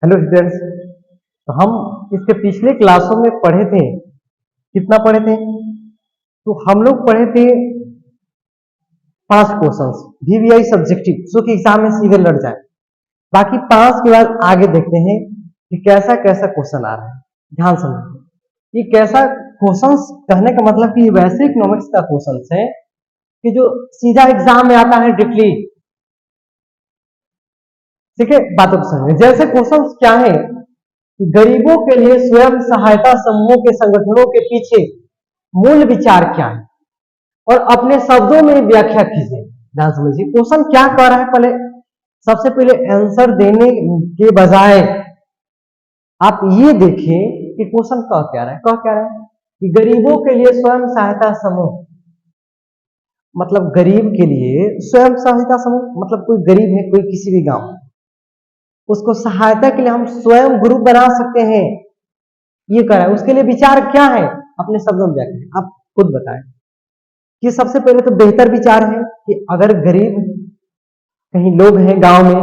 Hello students. तो हम इसके पिछले क्लासों में पढ़े थे, कितना पढ़े थे? तो हम लोग पढ़े थे 5 क्वेश्चंस VVI सब्जेक्टिव, जो कि एग्जाम में सीधे लड़ जाए। बाकी 5 के बाद आगे देखते हैं कि कैसा कैसा क्वेश्चन आ रहा है। ध्यान समझिए, ये कैसा क्वेश्चंस कहने का मतलब कि वैसे इकोनॉमिक्स का क्वेश्चन है कि जो सीधा एग्जाम में आता है डायरेक्टली। ठीक है, बातों को समझिए। जैसे क्वेश्चन क्या है, गरीबों के लिए स्वयं सहायता समूहों के संगठनों के पीछे मूल विचार क्या है, और अपने शब्दों में व्याख्या कीजिए। ध्यान समझिए, क्वेश्चन क्या कह रहा है। पहले सबसे पहले आंसर देने के बजाय आप ये देखिए कि क्वेश्चन कह क्या रहा है। कह क्या रहा है कि गरीबों के लिए स्वयं सहायता समूह, मतलब गरीब के लिए स्वयं सहायता समूह, मतलब कोई गरीब है, कोई किसी भी गांव, उसको सहायता के लिए हम स्वयं ग्रुप बना सकते हैं, ये कह रहा है। उसके लिए विचार क्या है, अपने शब्दों में व्याख्या आप खुद बताएं। कि सबसे पहले तो बेहतर विचार है कि अगर गरीब कहीं लोग हैं गांव में,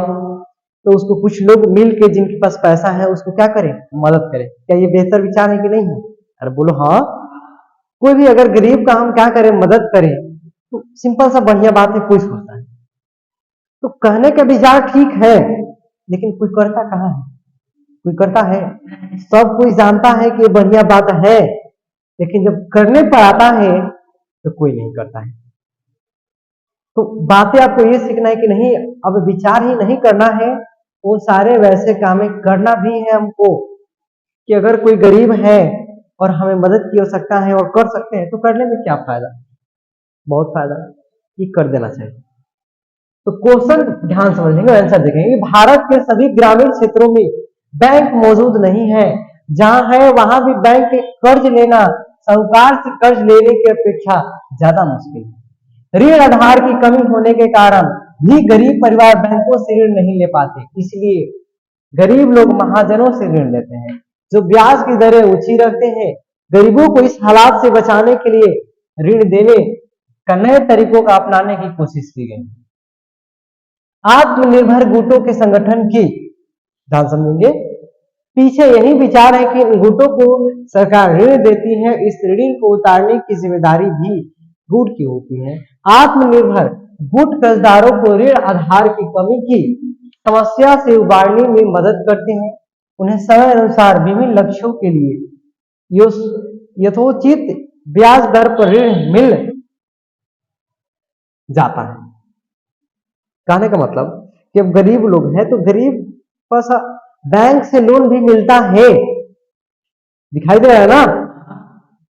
तो उसको कुछ लोग मिल के, जिनके पास पैसा है, उसको क्या करें, मदद करें। क्या ये बेहतर विचार है कि नहीं है? अरे बोलो हाँ। कोई भी अगर गरीब का हम क्या करें, मदद करें, तो सिंपल सा बढ़िया बात है, कोई सोचता है। तो कहने का विचार ठीक है, लेकिन कोई करता कहाँ है? कोई करता है? सब कोई जानता है कि ये बढ़िया बात है, लेकिन जब करने पर आता है तो कोई नहीं करता है। तो बातें आपको ये सीखना है कि नहीं, अब विचार ही नहीं करना है, वो सारे वैसे काम करना भी है हमको। कि अगर कोई गरीब है और हमें मदद की आवश्यकता है और कर सकते हैं, तो करने में क्या फायदा? बहुत फायदा, ये कर देना चाहिए। तो क्वेश्चन ध्यान समझ लेंगे, आंसर देखेंगे। भारत के सभी ग्रामीण क्षेत्रों में बैंक मौजूद नहीं है। जहां है वहां भी बैंक के कर्ज लेना साहूकार से कर्ज लेने की अपेक्षा ज्यादा मुश्किल है। ऋण आधार की कमी होने के कारण भी गरीब परिवार बैंकों से ऋण नहीं ले पाते, इसलिए गरीब लोग महाजनों से ऋण लेते हैं, जो ब्याज की दरें ऊंची रखते हैं। गरीबों को इस हालात से बचाने के लिए ऋण देने का नए तरीकों का अपनाने की कोशिश की गई। आत्मनिर्भर गुटों के संगठन की, ध्यान समझेंगे, पीछे यही विचार है कि इन गुटों को सरकार ऋण देती है, इस ऋण को उतारने की जिम्मेदारी भी गुट की होती है। आत्मनिर्भर गुट कर्जदारों को ऋण आधार की कमी की समस्या से उबारने में मदद करते हैं। उन्हें समय अनुसार विभिन्न लक्ष्यों के लिए यथोचित ब्याज दर पर ऋण मिल जाता है। कहने का मतलब कि अब गरीब लोग हैं, तो गरीब पास बैंक से लोन भी मिलता है। दिखाई दे रहा है ना,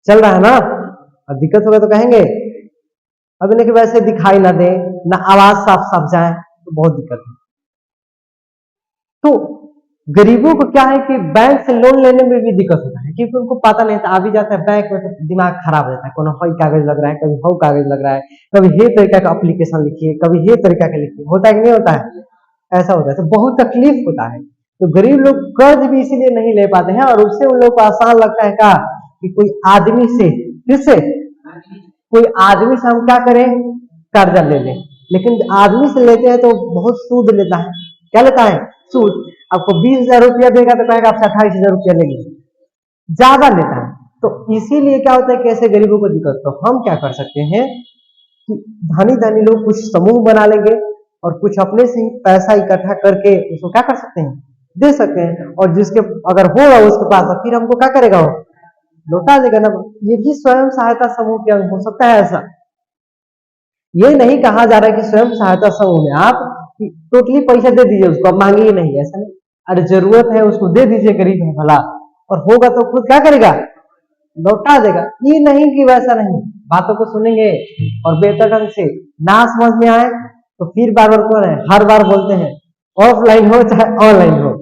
चल रहा है ना। और दिक्कत होगा तो कहेंगे, अब इन्हें वैसे दिखाई ना दे, ना आवाज साफ साफ जाए, तो बहुत दिक्कत है। तो गरीबों को क्या है कि बैंक से लोन लेने में भी दिक्कत होता है, क्योंकि उनको पता नहीं था। अभी जाता है बैंक में तो दिमाग खराब हो जाता है, कोनो हई कागज लग रहा है, कभी हौ कागज लग रहा है, कभी ये तरीका का एप्लीकेशन लिखिए, कभी ये तरीका का लिखिए। होता है कि नहीं होता है? ऐसा होता है, तो बहुत तकलीफ होता है। तो गरीब लोग कर्ज भी इसीलिए नहीं ले पाते हैं, और उससे उन लोग को आसान लगता है क्या कि कोई आदमी से, किससे, कोई आदमी से हम क्या करें, कर्जा ले लें। लेकिन आदमी से लेते हैं तो बहुत सूद लेता है। क्या लेता है? सूद। आपको 20,000 रुपया देगा तो कहेगा आपसे 28,000 रुपया लेंगे, ज्यादा लेता है। तो इसीलिए क्या होता है कि ऐसे गरीबों को दिक्कत। तो हम क्या कर सकते हैं कि धनी धनी लोग कुछ समूह बना लेंगे, और कुछ अपने से ही पैसा इकट्ठा करके उसको क्या कर सकते हैं, दे सकते हैं। और जिसके अगर होगा उसके पास, फिर हमको क्या करेगा, वो लौटा देगा ना। ये भी स्वयं सहायता समूह के अंग हो सकता है। ऐसा ये नहीं कहा जा रहा है कि स्वयं सहायता समूह में आप टोटली पैसा दे दीजिए उसको, आप मांगिए नहीं, ऐसा नहीं। अरे जरूरत है उसको दे दीजिए, गरीब है भला, और होगा तो खुद क्या करेगा, लौटा देगा। ये नहीं कि वैसा नहीं, बातों को सुनेंगे और बेहतर ढंग से ना समझ में आए तो फिर बार बार कौन है, हर बार बोलते हैं ऑफलाइन हो चाहे ऑनलाइन हो।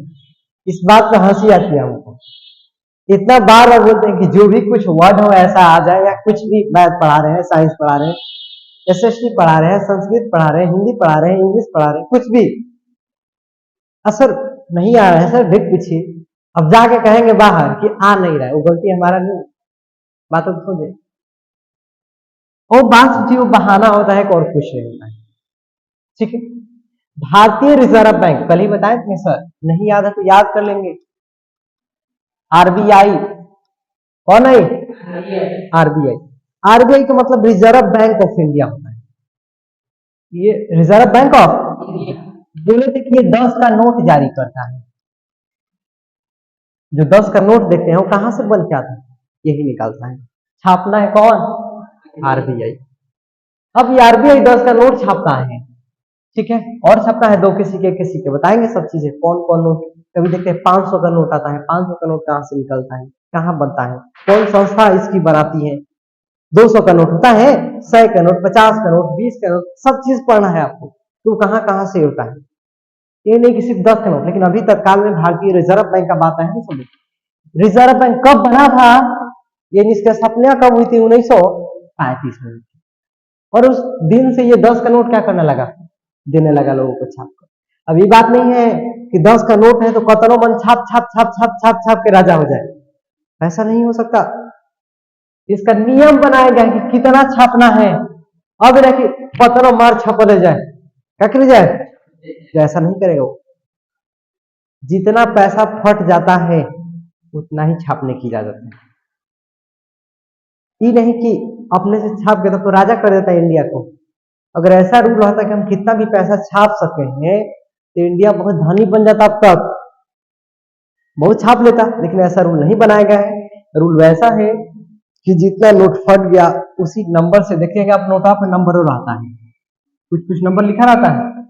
इस बात पर हंसी आती है हमको, इतना बार बार बोलते हैं कि जो भी कुछ वर्ड हो ऐसा आ जाए, या कुछ भी मैथ पढ़ा रहे हैं, साइंस पढ़ा रहे हैं, एसएसटी पढ़ा रहे हैं, संस्कृत पढ़ा रहे हैं, हिंदी पढ़ा रहे हैं, इंग्लिश पढ़ा रहे हैं, कुछ भी असर नहीं आ रहा है सर, देख पूछिए। अब जाके कहेंगे बाहर कि आ नहीं रहा है, वो गलती हमारा नहीं। बातों को समझे, और बात सोचिए, वो बहाना होता है और कुछ नहीं होता है। ठीक है, भारतीय रिजर्व बैंक, कल ही बताए थे सर, नहीं याद है तो याद कर लेंगे। आरबीआई कौन है? आरबीआई। आरबीआई का मतलब रिजर्व बैंक ऑफ इंडिया होता है। ये रिजर्व बैंक ऑफ बोले थे कि ये 10 का नोट जारी करता है। जो 10 का नोट देखते हैं वो कहां से बन के आता है? यही निकालता है। छापना है कौन? आरबीआई। अब ये आरबीआई 10 का नोट छापता है, ठीक है, और छापता है दो किसी के बताएंगे सब चीजें कौन कौन नोट। कभी देखते हैं 500 का नोट आता है, 500 का नोट कहां से निकलता है, कहां बनता है, कौन संस्था इसकी बनाती है। 200 का नोट होता है, 100 का नोट, 50 का नोट, 20 का नोट, सब चीज पढ़ना है आपको, तो कहां कहां से होता है। ये नहीं कि सिर्फ 10 का नोट। लेकिन अभी तत्काल में भारतीय रिजर्व बैंक का बात है, तो रिजर्व बैंक कब बना था, ये इसकी स्थापना कब हुई थी? 1935 में। और उस दिन से ये 10 का नोट क्या करने लगा? देने लगा लोगों को छाप कर। अब ये बात नहीं है कि 10 का नोट है तो कतनों मन छाप छाप छाप छाप छाप छाप के राजा हो जाए, ऐसा नहीं हो सकता। इसका नियम बनाया गया कि कितना छापना है। अब ना कि पतनों मार छाप ले जाए, क्या कर जाए, ऐसा नहीं करेगा वो। जितना पैसा फट जाता है उतना ही छापने की इजाजत है। ये नहीं कि अपने से छाप के तो राजा कर देता है इंडिया को। अगर ऐसा रूल होता कि हम कितना भी पैसा छाप सकते हैं तो इंडिया बहुत धनी बन जाता, अब तक बहुत छाप लेता। लेकिन ऐसा रूल नहीं बनाया गया है। रूल वैसा है कि जितना नोट फट गया उसी नंबर से, देखिएगा आप नोटा पे नंबर रहता है, कुछ कुछ नंबर लिखा रहता है,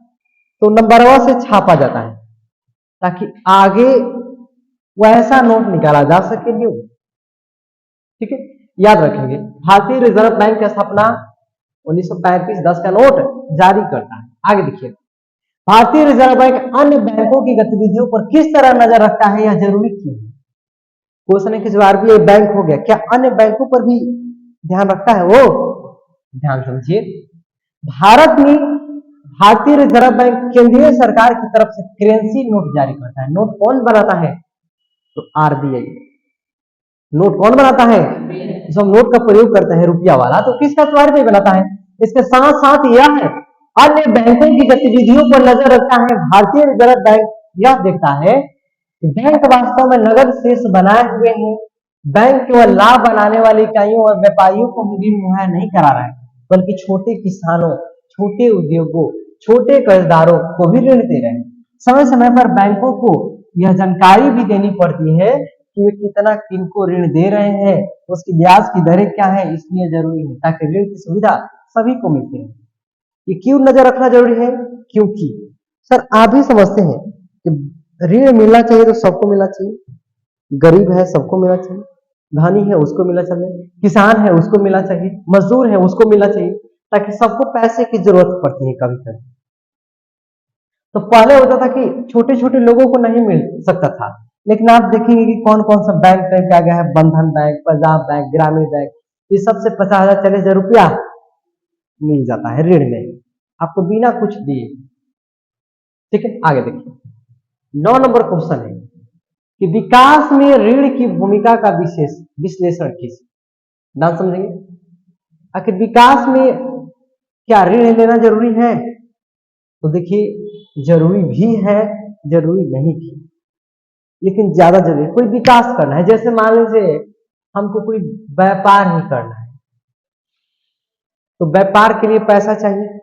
तो नंबरवा से छापा जाता है ताकि आगे वैसा नोट निकाला जा सके न्यू। ठीक है, याद रखेंगे। भारतीय रिजर्व बैंक की स्थापना 1935, 10 का नोट जारी करता है। आगे देखिए, भारतीय रिजर्व बैंक अन्य बैंकों की गतिविधियों पर किस तरह नजर रखता है, यह जरूरी क्यों है? क्वेश्चन है कि जो आरबीआई बैंक हो गया, क्या अन्य बैंकों पर भी ध्यान रखता है वो? ध्यान समझिए, भारत में भारतीय रिजर्व बैंक केंद्रीय सरकार की तरफ से करेंसी नोट जारी करता है। नोट कौन बनाता है? तो आरबीआई। नोट कौन बनाता है? जो हम नोट का प्रयोग करते हैं रुपया वाला, तो किसका? तो आरबीआई बनाता है। इसके साथ साथ यह है अन्य बैंकों की गतिविधियों पर नजर रखता है। भारतीय रिजर्व बैंक यह देखता है कि बैंक वास्तव में नगद शेष बनाए हुए हैं, बैंक केवल लाभ बनाने वाली इकाइयों और व्यापारियों को ऋण मुहैया नहीं करा रहा है, बल्कि छोटे किसानों, छोटे उद्योगों, छोटे कर्जदारों को भी ऋण दे रहे हैं। समय समय पर बैंकों को यह जानकारी भी देनी पड़ती है कि वे कितना किनको ऋण दे रहे हैं, उसकी ब्याज की दरें क्या है, इसलिए जरूरी है ताकि ऋण की सुविधा सभी को मिलती है। ये क्यों नजर रखना जरूरी है? क्योंकि सर आप भी समझते हैं कि ऋण मिलना चाहिए तो सबको मिलना चाहिए, गरीब है सबको मिलना चाहिए, धनी है उसको मिलना चाहिए, किसान है उसको मिलना चाहिए, मजदूर है उसको मिलना चाहिए, ताकि सबको पैसे की जरूरत पड़ती है कभी कभी। तो पहले होता था कि छोटे छोटे लोगों को नहीं मिल सकता था, लेकिन आप देखेंगे कि कौन कौन सा बैंक आ गया है, बंधन बैंक, पंजाब बैंक, ग्रामीण बैंक, ये सबसे 50,000 40,000 रुपया मिल जाता है ऋण में आपको बिना कुछ दिए। ठीक है, आगे देखिए, 9 नंबर क्वेश्चन है कि विकास में ऋण की भूमिका का विशेष विश्लेषण कीजिए। नाम समझेंगे, आखिर विकास में क्या ऋण लेना जरूरी है? तो देखिए, जरूरी भी है, जरूरी नहीं भी, लेकिन ज्यादा जरूरी। कोई विकास करना है, जैसे मान लीजिए हमको कोई व्यापार ही करना है, तो व्यापार के लिए पैसा चाहिए।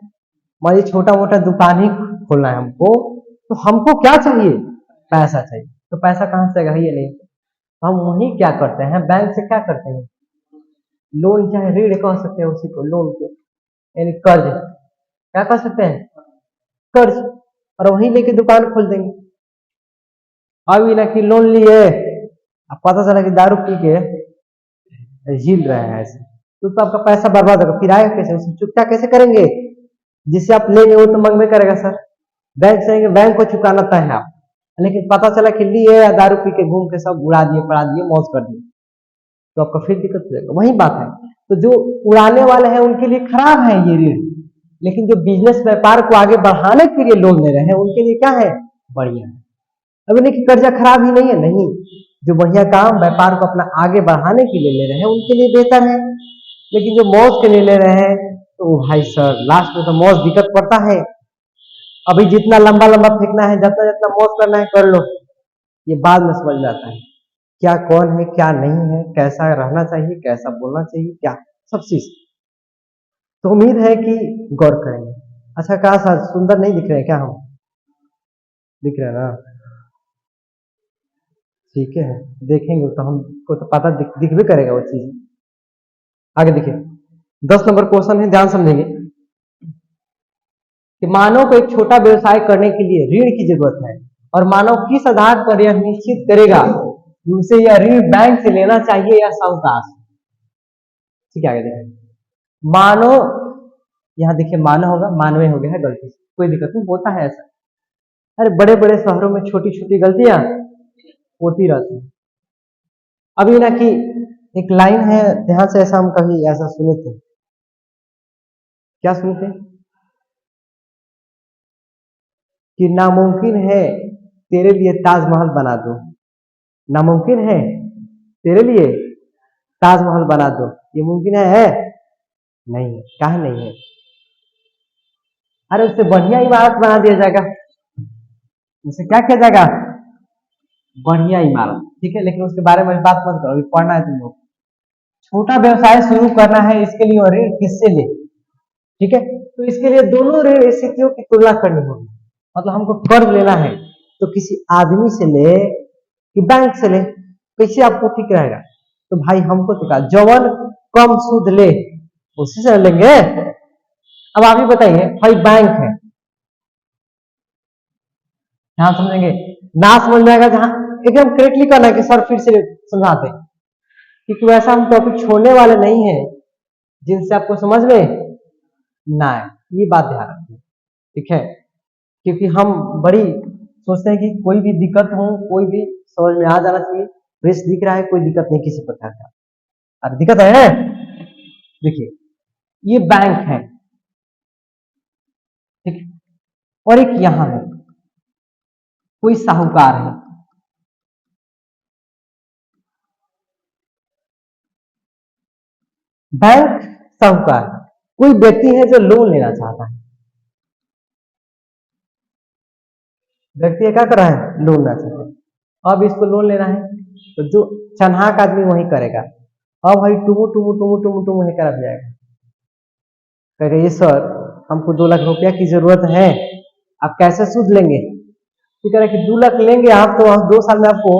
मान लीजिए छोटा मोटा दुकान ही खोलना है हमको, तो हमको क्या चाहिए? पैसा चाहिए। तो पैसा कहां से आएगा? ये नहीं, हम वही क्या करते हैं, बैंक से क्या करते हैं, लोन, चाहे ऋण कह सकते हैं उसी को, लोन को, यानी कर्ज, क्या कह सकते हैं, कर्ज, और वही लेके दुकान खोल देंगे। अभी ना कि लोन लिए, अब पता चला कि दारू पी के झील रहे हैं ऐसे, तो आपका पैसा बर्बाद होगा, फिर आएगा कैसे, उसे चुकता कैसे करेंगे? जिससे आप लेंगे वो तो मंगवे करेगा सर, बैंक से बैंक को चुकाना तय है आप, लेकिन पता चला कि लिए दारू पी के घूम के सब उड़ा दिए, पड़ा दिए, मौज कर दिए, तो आपका फिर दिक्कत हो जाएगा। वही बात है, तो जो उड़ाने वाले हैं उनके लिए खराब है ये ऋण, लेकिन जो बिजनेस व्यापार को आगे बढ़ाने के लिए लोन ले रहे हैं उनके लिए क्या है, बढ़िया है। अभी नहीं कि कर्जा खराब ही नहीं है, नहीं, जो बढ़िया काम व्यापार को अपना आगे बढ़ाने के लिए ले रहे हैं उनके लिए बेहतर है। लेकिन जो मौज के लिए ले रहे हैं तो भाई सर लास्ट में तो मौज दिक्कत पड़ता है। अभी जितना लंबा लंबा फेंकना है, जितना जितना मौत करना है कर लो, ये बाद में समझ में आता है क्या कौन है क्या नहीं है, कैसा रहना चाहिए, कैसा बोलना चाहिए, क्या सब चीज। तो उम्मीद है कि गौर करेंगे। अच्छा कहा सर सुंदर नहीं दिख रहे हैं क्या हम? दिख रहे हैं ना? ठीक है, देखेंगे तो हमको तो पता दिख भी करेगा वो चीज। आगे देखिए 10 नंबर क्वेश्चन है, ध्यान समझेंगे कि मानव को एक छोटा व्यवसाय करने के लिए ऋण की जरूरत है और मानव किस आधार पर यह निश्चित करेगा कि उसे यह ऋण बैंक से लेना चाहिए या साहूकार से। ठीक है आगे देखिए मानव, यहाँ देखिए मानव होगा, मानवे हो गया है गलती से, कोई दिक्कत नहीं, होता है ऐसा। अरे बड़े बड़े शहरों में छोटी छोटी गलतियां होती रहती हैं। अभी ना कि एक लाइन है, ध्यान से, ऐसा हम कभी ऐसा सुने थे, क्या सुने थे कि नामुमकिन है तेरे लिए ताजमहल बना दो, नामुमकिन है तेरे लिए ताजमहल बना दो, ये मुमकिन है? नहीं, काहे नहीं है? अरे उससे बढ़िया इमारत बना दिया जाएगा, उसे क्या किया जाएगा? बढ़िया इमारत, ठीक है, लेकिन उसके बारे में बात मत करो, अभी पढ़ना है तुम लोग। छोटा व्यवसाय शुरू करना है, इसके लिए ऋण किससे ले? ठीक है, तो इसके लिए दोनों ऋण स्थितियों की तुलना करनी होगी। मतलब हमको कर्ज लेना है तो किसी आदमी से ले कि बैंक से ले, कैसे आपको ठीक रहेगा? तो भाई हमको तो कहा जवन कम सूद ले उसी से लेंगे। अब आप ही बताइए, भाई बैंक है, ध्यान समझेंगे, ना समझ में आएगा जहां एकदम करेक्टली करना है कि सर फिर से समझाते, क्योंकि वैसा हम टॉपिक छोड़ने वाले नहीं है जिनसे आपको समझ में ना आए, ये बात ध्यान रखिए, ठीक है? क्योंकि हम बड़ी सोचते हैं कि कोई भी दिक्कत हो, कोई भी समझ में आ जाना चाहिए, फ्रेश दिख रहा है, कोई दिक्कत नहीं किसी प्रकार का। अरे दिक्कत है, देखिए ये बैंक है, ठीक है, और एक यहां है कोई साहूकार है, बैंक साहूकार, कोई व्यक्ति है जो लोन लेना चाहता है, व्यक्ति क्या कर रहा है? लोन लेना चाहता है। अब इसको लोन लेना है तो जो चन्हाक आदमी वही करेगा। अब भाई टुमु टुमु टुमु टुमु टुमु वही कर जाएगा, कहेगा ये सर हमको 2 लाख रुपया की जरूरत है, आप कैसे सूद लेंगे? तो कह रहे कि 2 लाख लेंगे आप तो 2 साल में आपको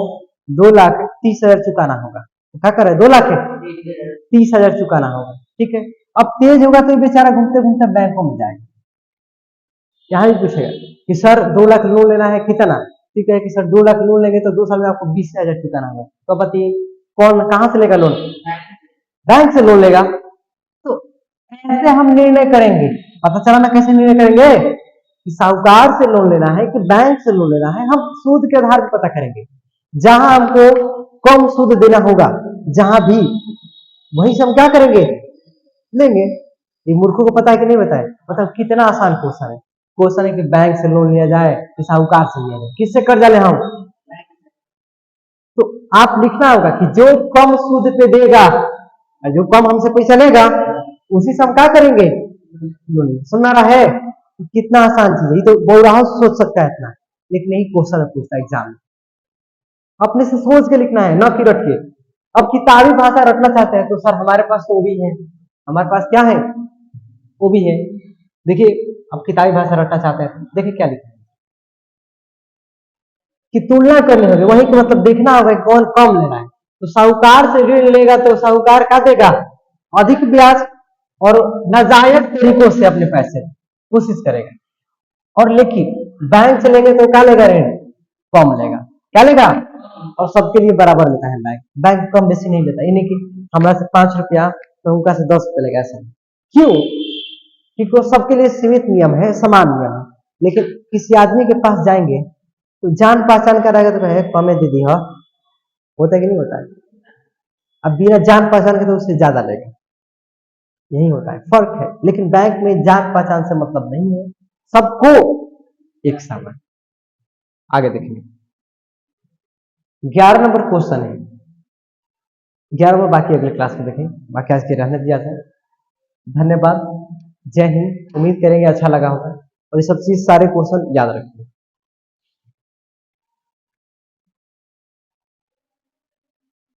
2,30,000 चुकाना होगा। तो क्या कर रहे हैं? 2,30,000 चुकाना होगा, ठीक है। अब तेज होगा तो बेचारा घूमते घूमते बैंकों में जाएगा, यहाँ भी पूछेगा कि सर 2 लाख लोन लेना है कितना, ठीक है कि सर 2 लाख लोन लेंगे तो 2 साल में आपको 20,000 चुकाना होगा। तो बताइए कौन कहां से लेगा लोन? बैंक से लोन लेगा। तो ऐसे हम निर्णय करेंगे, पता चला ना कैसे निर्णय करेंगे कि साहूकार से लोन लेना है कि बैंक से लोन लेना है, हम सूद के आधार पर पता करेंगे। जहां हमको कम सूद देना होगा, जहां भी, वहीं से हम क्या करेंगे? लेंगे। ये मूर्खों को पता है कि नहीं पता है? मतलब कितना आसान क्वेश्चन है। क्वेश्चन है कि बैंक से लोन लिया जाए कि साहूकार से लिया जाए, किससे कर्जा ले हम? तो आप लिखना होगा कि जो कम सूद पे देगा और जो कम हमसे पैसा लेगा उसी से हम क्या करेंगे? सुनना रहा है? कितना आसान चीज है, ये तो बौराह सोच सकता है इतना, लेकिन यही क्वेश्चन पूछता है एग्जाम में। अपने से सोच के लिखना है, न कि रट के। अब किताबी भाषा रटना चाहते हैं तो सर हमारे पास तो वो भी है, हमारे पास क्या है? वो भी है। देखिए अब किताबी भाषा रटना चाहते हैं, देखिए क्या लिखा है कि तुलना करनी होगी, वही का मतलब देखना होगा कौन कम ले रहा है। तो साहूकार से ऋण लेगा तो साहूकार क्या देगा? अधिक ब्याज और नाजायज तरीकों से अपने पैसे कोशिश करेगा। और लेकिन बैंक से लेंगे तो क्या लेगा? ऋण कम लेगा, क्या लेगा? और सबके लिए बराबर लेता है बैंक, बैंक कम बेसी नहीं लेता, यानी कि हमारा से 5 रुपया तो उनका से 10 रुपया लेगा, ऐसा क्यों? क्योंकि वो सबके लिए सीमित नियम है, समान नियम है। लेकिन किसी आदमी के पास जाएंगे तो जान पहचान का रहेगा तो कहे कमे दीदी, हाँ होता है कि नहीं होता है? अब बिना जान पहचान के तो उससे ज्यादा लेगा, यही होता है, फर्क है। लेकिन बैंक में जान पहचान से मतलब नहीं है, सबको एक समान। आगे देखेंगे 11 नंबर क्वेश्चन है, 11 बाकी अगले क्लास में देखें, बाकी आज के रहने दिया जाए। धन्यवाद, जय हिंद। उम्मीद करेंगे अच्छा लगा होगा। और ये सब चीज सारे क्वेश्चन याद रखिए।